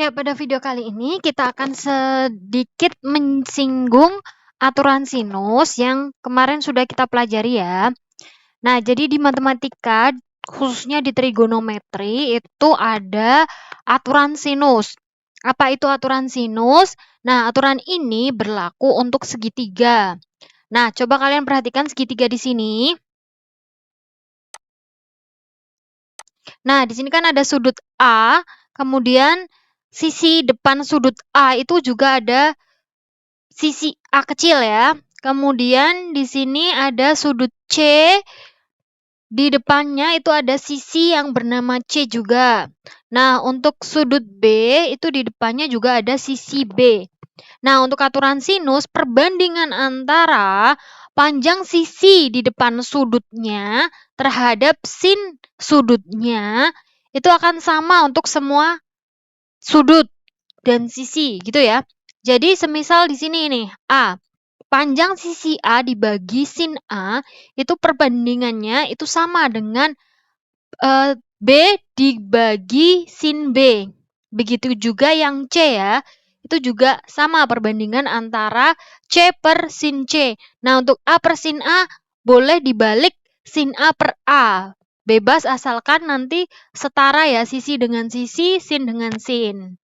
Ya, pada video kali ini kita akan sedikit menyinggung aturan sinus yang kemarin sudah kita pelajari ya. Nah, jadi di matematika, khususnya di trigonometri, itu ada aturan sinus. Apa itu aturan sinus? Nah, aturan ini berlaku untuk segitiga. Nah, coba kalian perhatikan segitiga di sini. Nah, di sini kan ada sudut A, kemudian sisi depan sudut A itu juga ada sisi A kecil ya. Kemudian di sini ada sudut C, di depannya itu ada sisi yang bernama C juga. Nah, untuk sudut B itu di depannya juga ada sisi B. Nah, untuk aturan sinus, perbandingan antara panjang sisi di depan sudutnya terhadap sin sudutnya itu akan sama untuk semua sudut dan sisi gitu ya. Jadi semisal di sini nih A, panjang sisi A dibagi sin A itu perbandingannya itu sama dengan B dibagi sin B. Begitu juga yang C ya. Itu juga sama perbandingan antara C per sin C. Nah, untuk A per sin A boleh dibalik sin A per A. Bebas asalkan nanti setara ya sisi dengan sisi, sin dengan sin.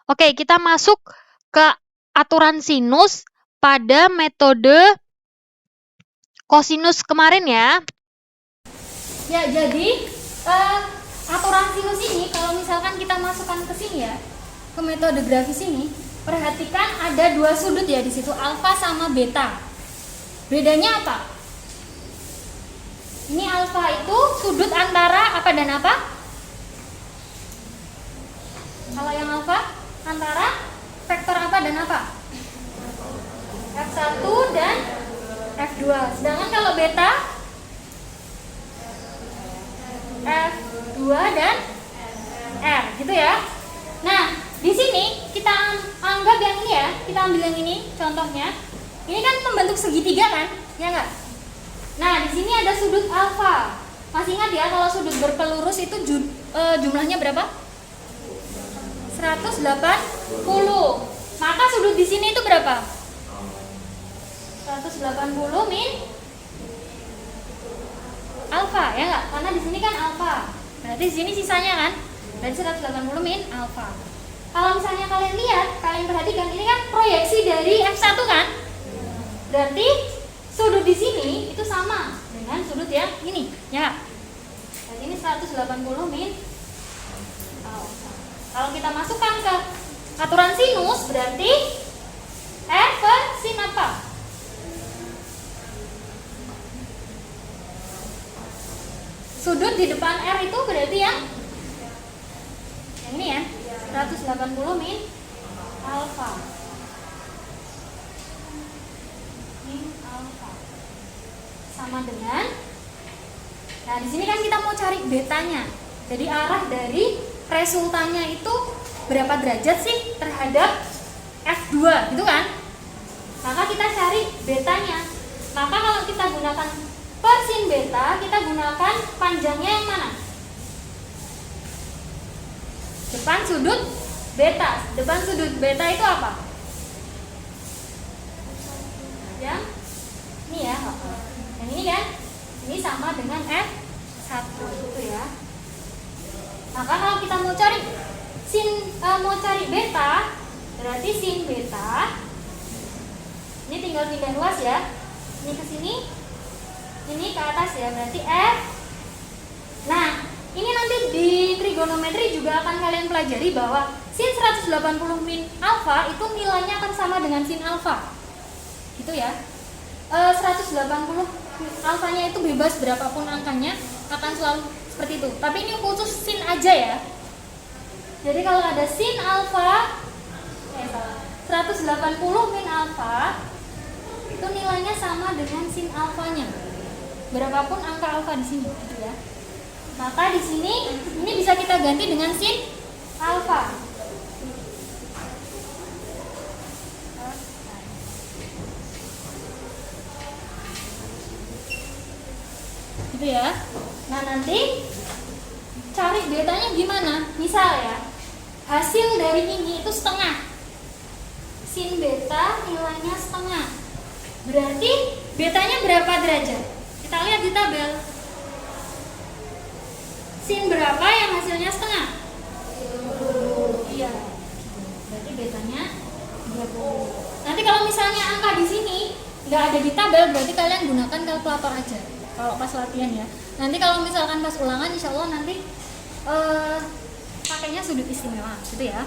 Oke, kita masuk ke aturan sinus pada metode kosinus kemarin ya. Ya, jadi aturan sinus ini kalau misalkan kita masukkan ke sini ya, ke metode grafis ini, perhatikan ada dua sudut ya di situ, alfa sama beta. Bedanya apa? Ini alfa itu sudut antara apa dan apa? Kalau yang alfa antara vektor apa dan apa? F1 dan F2. Sedangkan kalau beta F2 dan R gitu ya. Nah, di sini kita anggap yang ini ya, kita ambil yang ini contohnya. Ini kan membentuk segitiga kan? Ya enggak? Nah, di sini ada sudut alfa. Masih ingat ya kalau sudut berpelurus itu jumlahnya berapa? 180. Maka sudut di sini itu berapa? 180 min alfa ya enggak? Karena di sini kan alfa. Berarti di sini sisanya kan? Berarti 180 min alfa. Kalau misalnya kalian lihat, kalian perhatikan ini kan proyeksi dari F1 kan? Berarti sudut di sini itu sama dengan sudut yang ini, ya. Dan ini 180 min alfa. Kalau kita masukkan ke aturan sinus berarti R per sin apa? Sudut di depan R itu berarti yang ini ya, 180 min alfa. Min alfa. Sama dengan, nah di sini kan kita mau cari betanya. Jadi arah dari resultannya itu berapa derajat sih terhadap F2 gitu kan? Maka kita cari betanya. Maka kalau kita gunakan per sin beta, kita gunakan panjangnya yang mana? Depan sudut beta. Depan sudut beta itu apa? Yang ini ya. Yang ini kan? Ini sama dengan F1 gitu ya. Maka kalau kita mau cari beta, berarti sin beta ini tinggal pindah ruas ya. Ini ke sini, ini ke atas ya, berarti F. Nah, ini nanti di trigonometri juga akan kalian pelajari bahwa sin 180 min alfa itu nilainya akan sama dengan sin alfa. Gitu ya. 180 alfanya itu bebas berapapun angkanya akan selalu seperti itu. Tapi ini khusus sin aja ya. Jadi kalau ada sin alfa 180 min alfa itu nilainya sama dengan sin alfanya. Berapapun angka alfa di sini gitu ya. Maka di sini ini bisa kita ganti dengan sin alfa. Gitu ya. Nah, nanti cari betanya gimana? Misal ya, hasil dari ini itu setengah. Sin beta nilainya setengah. Berarti betanya berapa derajat? Kita lihat di tabel. Sin berapa yang hasilnya setengah? 30. Iya. Berarti betanya 30. Nanti kalau misalnya angka di sini nggak ada di tabel, berarti kalian gunakan kalkulator aja. Kalau pas latihan ya. Nanti kalau misalkan pas ulangan, insya Allah nanti pakainya sudut istimewa, gitu ya.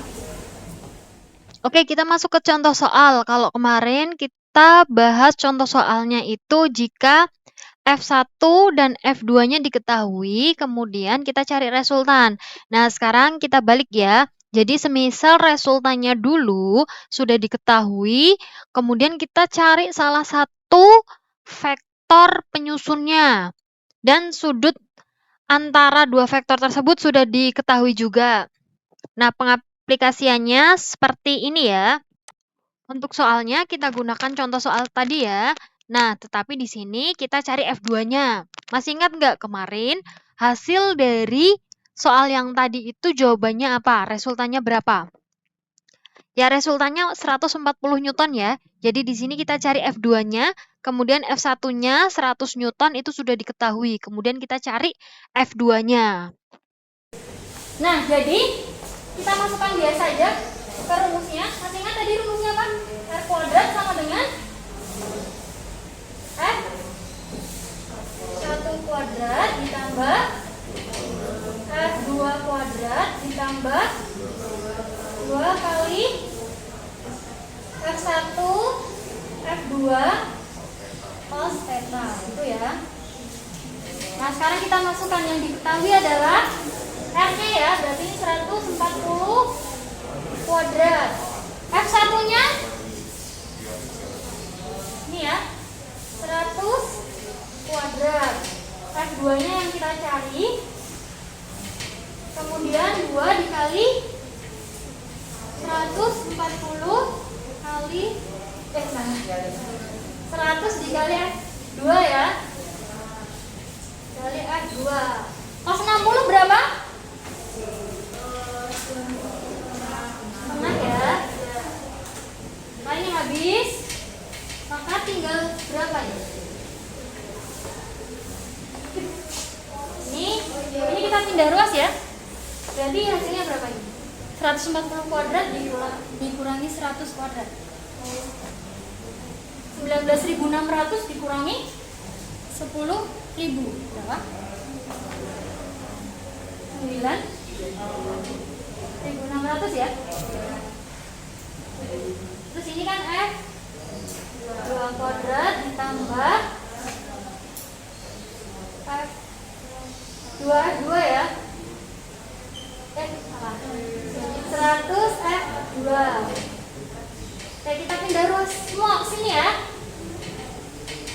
Oke, kita masuk ke contoh soal. Kalau kemarin kita bahas contoh soalnya itu jika F1 dan F2-nya diketahui, kemudian kita cari resultan. Nah, sekarang kita balik ya. Jadi semisal resultannya dulu sudah diketahui, kemudian kita cari salah satu vektor penyusunnya. Dan sudut antara dua vektor tersebut sudah diketahui juga. Nah, pengaplikasiannya seperti ini ya. Untuk soalnya kita gunakan contoh soal tadi ya. Nah, tetapi di sini kita cari F2-nya. Masih ingat nggak kemarin hasil dari soal yang tadi itu jawabannya apa? Resultannya berapa? Ya, resultannya 140 Newton ya. Jadi di sini kita cari F2-nya, kemudian F1-nya 100 Newton itu sudah diketahui. Kemudian kita cari F2-nya. Nah, jadi kita masukkan biasa aja ke rumusnya. Masih ingat tadi rumusnya apa? R kuadrat sama dengan F 1 kuadrat ditambah F2 kuadrat ditambah 2 kali F1 F2 cos theta, gitu ya. Nah, sekarang kita masukkan yang diketahui adalah R-nya ya, berarti ini 140 kuadrat. F1-nya ini ya, 100 kuadrat. F2-nya yang kita cari. Kemudian 2 dikali 140 kali 100 dikali F2 ya. Kali F2. Cos 60 berapa? Setengah ya. Nah, ini habis. Maka tinggal berapa ya? Ini kita pindah ruas ya. Berarti hasilnya berapa ini? 140 kuadrat dikurangi 100 kuadrat. 19.600 dikurangi 10.000 berapa? 9.600 ya. Terus ini kan F 2 kuadrat ditambah F 2 F2 ya. Salah. 100 F2. Oke, kita pindah ruas semua ke sini ya.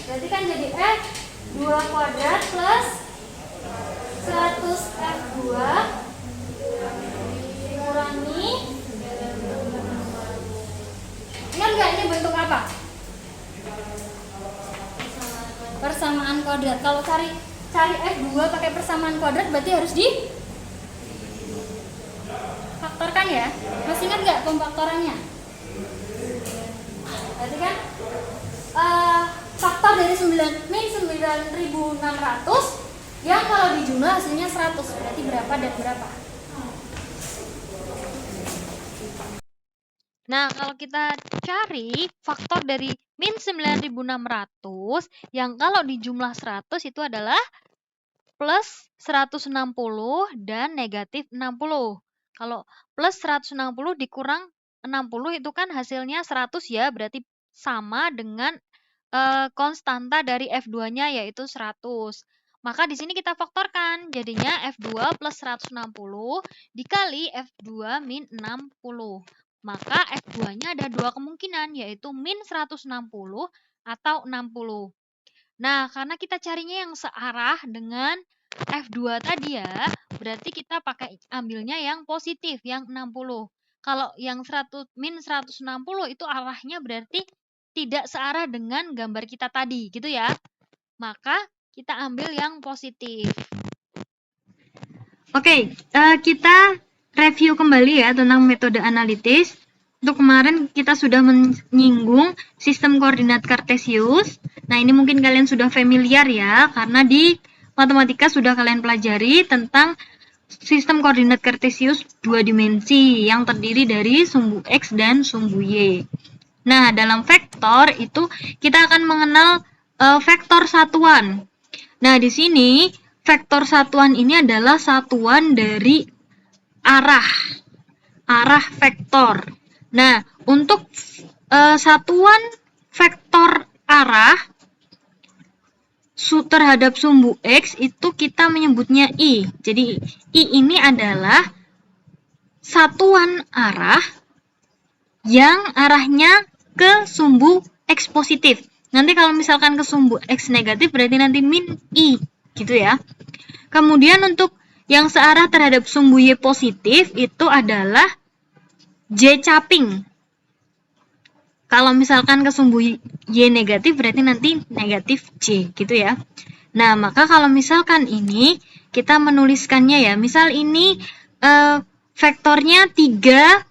Berarti kan jadi F 2 kuadrat plus 100 F2 dikurangi. Ingat nggak ini bentuk apa? Persamaan kuadrat. Kalau cari F2 pakai persamaan kuadrat berarti harus di faktorkan ya. Masih ingat nggak pemfaktorannya? Berarti kan faktor dari 9.600 yang kalau dijumlah hasilnya 100. Berarti berapa dan berapa? Nah, kalau kita cari faktor dari min 9.600 yang kalau dijumlah 100 itu adalah plus 160 dan negatif 60. Kalau plus 160 dikurang 60 itu kan hasilnya 100 ya, berarti sama dengan konstanta dari F2-nya yaitu 100. Maka di sini kita faktorkan, jadinya F2 plus 160 dikali F2 min 60. Maka F2-nya ada dua kemungkinan, yaitu min 160 atau 60. Nah, karena kita carinya yang searah dengan F2 tadi ya, berarti kita pakai ambilnya yang positif, yang 60. Kalau yang min 160 itu arahnya berarti tidak searah dengan gambar kita tadi, gitu ya. Maka kita ambil yang positif. Oke, kita review kembali ya tentang metode analitis. Untuk kemarin kita sudah menyinggung sistem koordinat kartesius. Nah, ini mungkin kalian sudah familiar ya, karena di matematika sudah kalian pelajari tentang sistem koordinat kartesius 2 dimensi yang terdiri dari sumbu X dan sumbu Y. Nah, dalam vektor itu kita akan mengenal vektor satuan. Nah, di sini vektor satuan ini adalah satuan dari arah vektor. Nah, untuk satuan vektor arah terhadap sumbu X itu kita menyebutnya I. Jadi, I ini adalah satuan arah yang arahnya ke sumbu X positif. Nanti kalau misalkan ke sumbu X negatif berarti nanti min I, gitu ya. Kemudian untuk yang searah terhadap sumbu Y positif itu adalah J caping. Kalau misalkan ke sumbu Y negatif berarti nanti negatif J gitu ya. Nah, maka kalau misalkan ini kita menuliskannya ya. Misal ini vektornya 3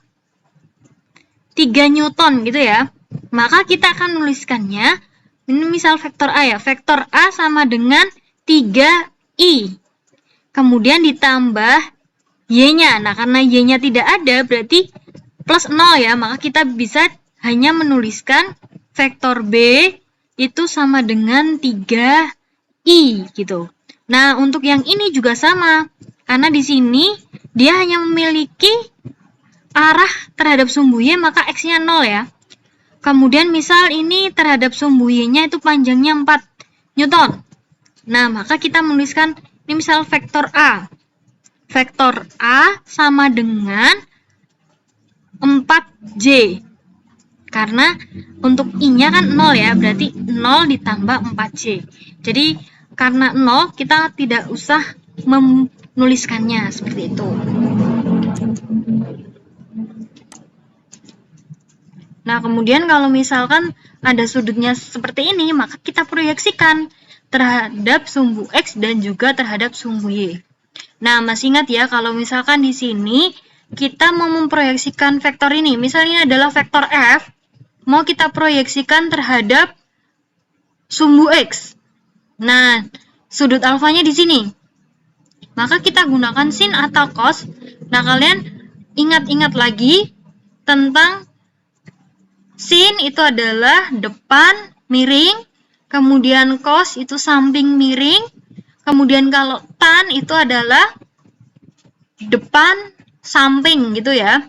Newton gitu ya. Maka kita akan menuliskannya, ini misal vektor A ya. Vektor A sama dengan 3I. Kemudian ditambah Y-nya. Nah, karena Y-nya tidak ada berarti plus 0 ya, maka kita bisa hanya menuliskan vektor B itu sama dengan 3I gitu. Nah, untuk yang ini juga sama. Karena di sini dia hanya memiliki arah terhadap sumbu Y, maka X-nya 0 ya. Kemudian misal ini terhadap sumbu Y-nya itu panjangnya 4 Newton. Nah, maka kita menuliskan ini misal vektor A. Vektor A sama dengan 4J. Karena untuk I-nya kan 0 ya, berarti 0 ditambah 4J. Jadi karena 0 kita tidak usah menuliskannya seperti itu. Nah, kemudian kalau misalkan ada sudutnya seperti ini, maka kita proyeksikan terhadap sumbu X dan juga terhadap sumbu Y. Nah, masih ingat ya kalau misalkan di sini kita mau memproyeksikan vektor ini, misalnya adalah vektor F, mau kita proyeksikan terhadap sumbu X. Nah, sudut alfanya di sini. Maka kita gunakan sin atau cos. Nah, kalian ingat-ingat lagi tentang sin itu adalah depan miring, kemudian cos itu samping miring, kemudian kalau tan itu adalah depan samping gitu ya.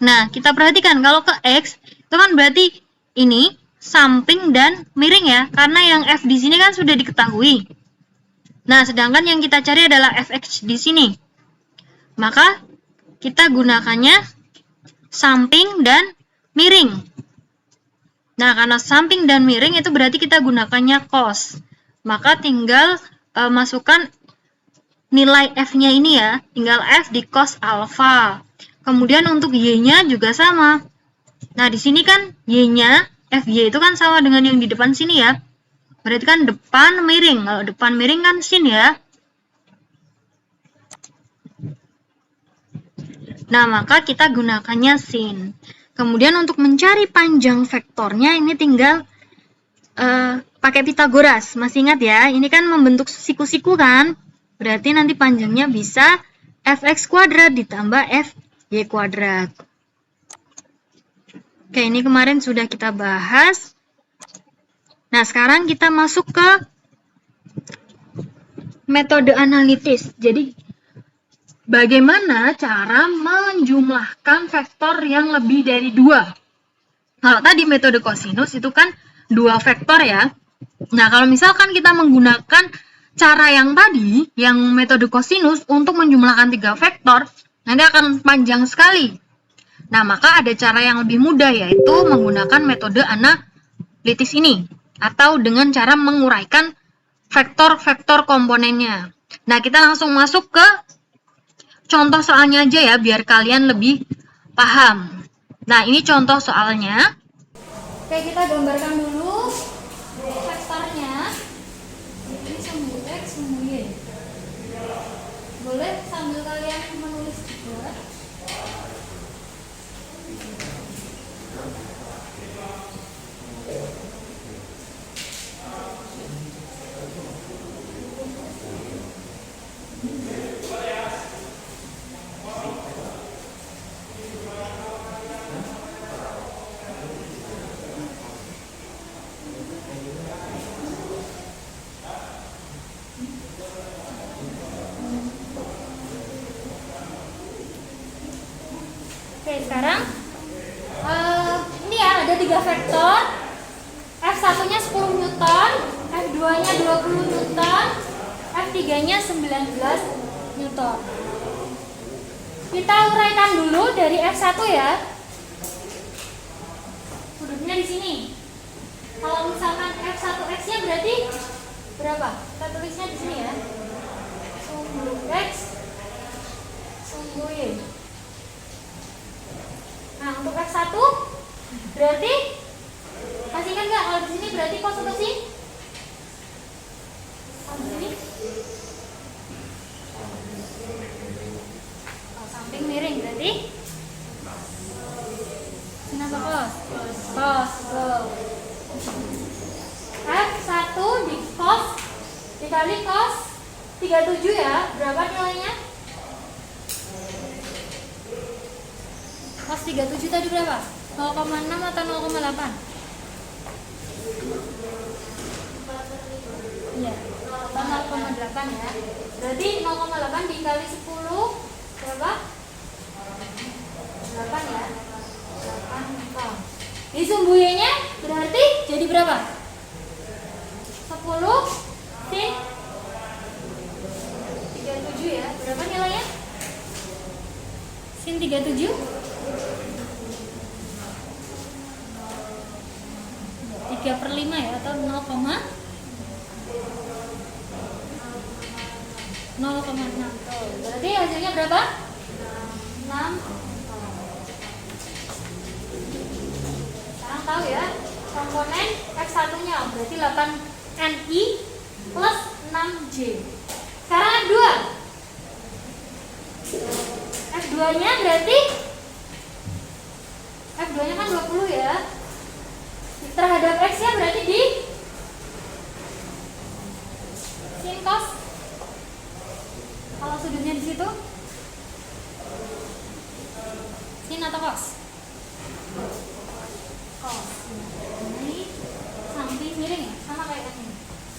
Nah, kita perhatikan kalau ke X itu kan berarti ini samping dan miring ya, karena yang F di sini kan sudah diketahui. Nah, sedangkan yang kita cari adalah Fx di sini. Maka kita gunakannya samping dan miring. Nah, karena samping dan miring itu berarti kita gunakannya cos. Maka tinggal masukkan nilai F-nya ini ya, tinggal F di cos alfa. Kemudian untuk Y-nya juga sama. Nah, di sini kan Y-nya, FY itu kan sama dengan yang di depan sini ya. Berarti kan depan miring. Kalau depan miring kan sin ya. Nah, maka kita gunakannya sin. Kemudian untuk mencari panjang vektornya ini tinggal pakai Pitagoras. Masih ingat ya, ini kan membentuk siku-siku kan. Berarti nanti panjangnya bisa fx kuadrat ditambah fy kuadrat. Oke, ini kemarin sudah kita bahas. Nah, sekarang kita masuk ke metode analitis. Jadi, bagaimana cara menjumlahkan vektor yang lebih dari 2? Kalau tadi metode kosinus itu kan 2 vektor ya. Nah, kalau misalkan kita menggunakan cara yang tadi, yang metode kosinus untuk menjumlahkan 3 vektor, nanti akan panjang sekali. Nah, maka ada cara yang lebih mudah, yaitu menggunakan metode analitis ini, atau dengan cara menguraikan vektor-vektor komponennya. Nah, kita langsung masuk ke contoh soalnya aja ya, biar kalian lebih paham. Nah, ini contoh soalnya. Oke, kita gambarkan dulu vektornya. Ini sumbu X, sumbu Y. boleh sambil kalian menulis juga. Oke, sekarang ini ya ada 3 vektor. F1-nya 10 Newton, F2-nya 20 Newton, F3-nya 19 Newton. Kita uraikan dulu dari F1 ya. Sudutnya di sini. Kalau misalkan F1X-nya berarti berapa? Kita tulisnya di sini ya. Sumbu X, sumbu Y. Nah, untuk F1 berarti masih ingat nggak kalau di sini berarti cos atau sin? Di sini. Oh, samping miring berarti sin apa cos? Cos. F1 di cos dikali cos 37 ya. Berapa nilainya? Cos 37 tadi berapa? 0,6 atau 0,8? Iya, 0,8 ya. Berarti 0,8 dikali 10 berapa? 8 ya. 8 Newton. Di sumbu Y-nya berarti jadi berapa? 10 sin 37 ya. Berapa nilainya? Sin 37 3/5 ya, atau 0,6. Berarti hasilnya berapa? 6. Sekarang tahu ya komponen X1-nya berarti 8Ni plus 6J. Sekarang F2. F2-nya berarti F2-nya kan 20 ya. Terhadap X-nya berarti di sin cos. Kalau sudutnya di situ sin atau cos? Cos. Ini samping miring ya, sama kayak ini.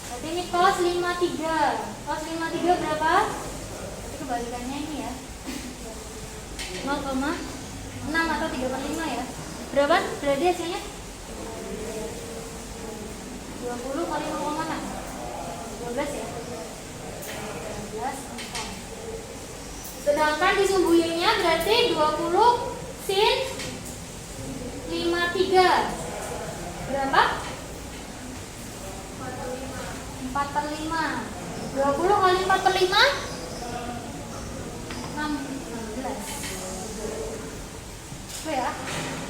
Berarti ini cos 53. Cos 53 berapa? Berarti kebalikannya ini ya. 0,6 atau 3/5 ya. Berapa? Berarti hasilnya 20 kali 0,6 12 ya. 12 Newton. Sedangkan di sumbu Y-nya berarti 20 sin 53 berapa? 4/5. 20 kali 4/5 16. Oke ya.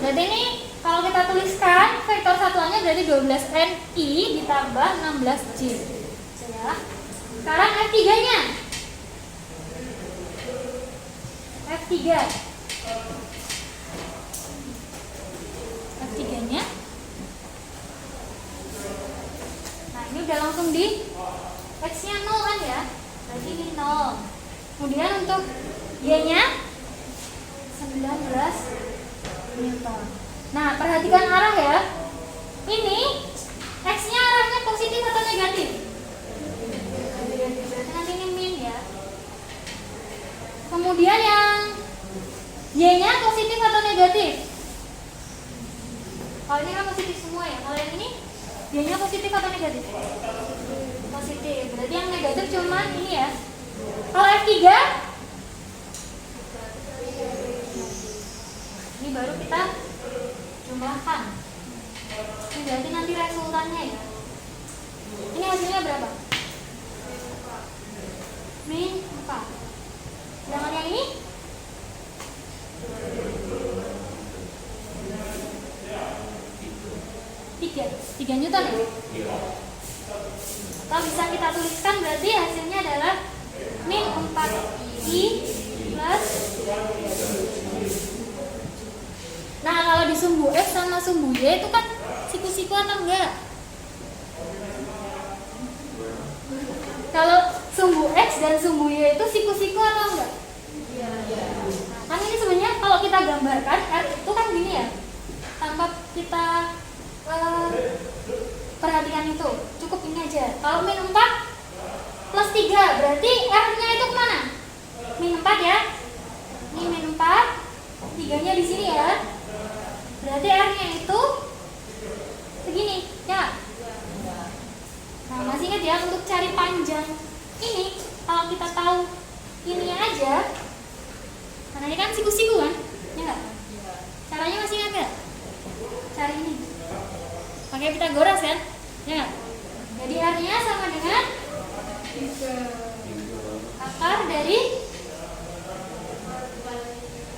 Berarti ini kalau kita tuliskan vektor satuannya berarti 12Ni ditambah 16J. Ya. Sekarang F3-nya. F3-nya. Nah, ini udah langsung di X-nya 0 kan ya? Berarti ini 0. Kemudian untuk Y-nya 19 Newton. Nah, perhatikan arah ya. Ini X-nya arahnya positif atau negatif? Berarti nanti ini min ya. Kemudian yang Y-nya positif atau negatif? Kalau ini kan positif semua ya. Kalau yang ini Y-nya positif atau negatif? Positif. Berarti yang negatif cuma ini ya. Kalau F3 ini baru kita jumlahkan. Ini berarti nanti resultannya ya. Ini hasilnya berapa? Min 4. Sedangkan yang ini tiga Newton ya? Atau bisa kita tuliskan berarti hasilnya adalah min 4 X sama sumbu Y itu kan siku-siku atau enggak? Kalau sumbu X dan sumbu Y itu siku-siku atau enggak? Iya. Kan ini sebenarnya kalau kita gambarkan R itu kan gini ya, tanpa kita perhatikan itu, cukup ini aja. Kalau min 4 plus 3 berarti R-nya itu kemana? Min 4 ya. Ini min 4, 3-nya di sini ya. Berarti R-nya itu segini, ya. Nah, masih ingat ya untuk cari panjang ini, kalau kita tahu ini aja, karena ini kan siku-siku kan, ya nggak? Caranya masih ingat nggak? Cari ini, pakai Pitagoras kan, ya nggak? Jadi R-nya sama dengan akar dari,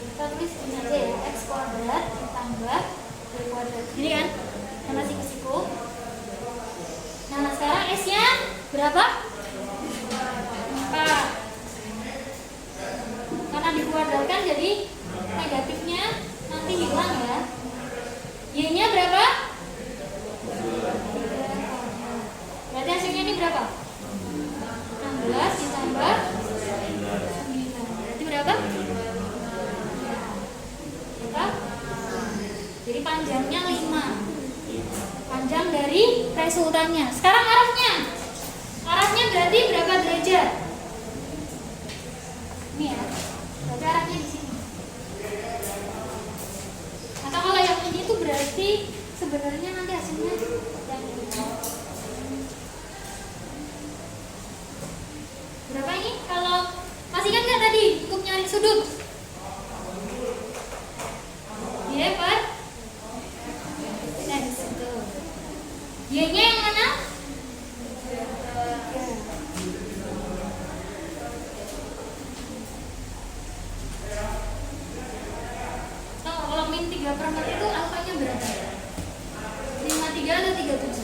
kita tulis ini aja ya, X kuadrat ditambah Y kuadrat, ini kan, karena siku-siku. Nah, sekarang S-nya berapa? 4. Karena dikuadratkan jadi negatifnya nanti hilang ya. Y-nya berapa? 3. Berarti hasilnya ini berapa? 16 ditambah 9. Berarti berapa? Berapa? Jadi panjangnya 5. Panjang dari resultannya. Sekarang arahnya. Arahnya berarti berapa derajat? Ini ya. Berarti arahnya di sini. Atau kalau yang ini tuh berarti sebenarnya nanti hasilnya yang ini. Berapa ini? Kalau masih ingat nggak tadi untuk nyari sudut? Y per X. Y-nya yang mana? Oh, kalau min 3/4 itu alfanya berapa? 53 atau 37?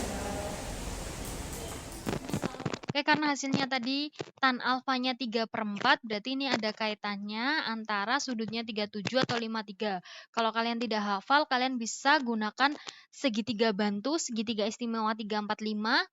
Oke, karena hasilnya tadi tan alfanya 3/4, berarti ini ada kaitannya antara sudutnya 37 atau 53. Kalau kalian tidak hafal, kalian bisa gunakan segitiga bantu, segitiga istimewa 345.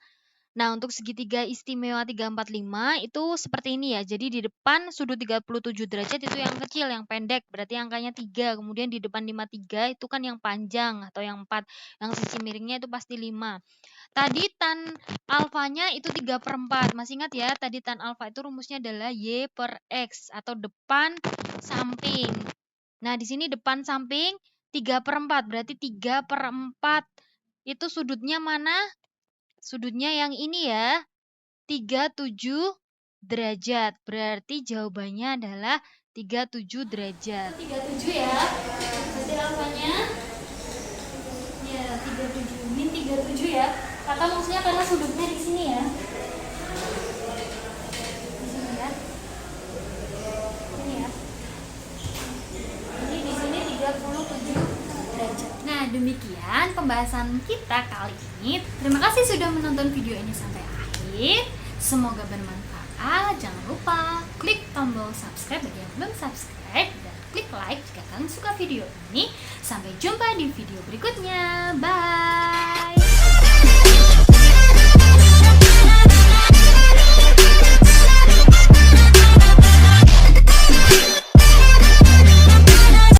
Nah, untuk segitiga istimewa 345 itu seperti ini ya. Jadi di depan sudut 37 derajat itu yang kecil, yang pendek, berarti angkanya 3. Kemudian di depan 53 itu kan yang panjang atau yang 4. Yang sisi miringnya itu pasti 5. Tadi tan alfanya itu 3/4. Masih ingat ya, tadi tan alfa itu rumusnya adalah Y per X atau depan samping. Nah, di sini depan samping 3/4, berarti 3/4 itu sudutnya mana? Sudutnya yang ini ya, 37 derajat. Berarti jawabannya adalah 37 derajat. 37 ya. Berarti alfanya ya 37, min 37 ya. Atau maksudnya karena sudutnya di sini ya. Di sini ya. Ini ya. Jadi di sini 37 derajat. Nah, demikian pembahasan kita kali ini. Terima kasih sudah menonton video ini sampai akhir. Semoga bermanfaat. Jangan lupa klik tombol subscribe bagi yang belum subscribe dan klik like jika kalian suka video ini. Sampai jumpa di video berikutnya. Bye.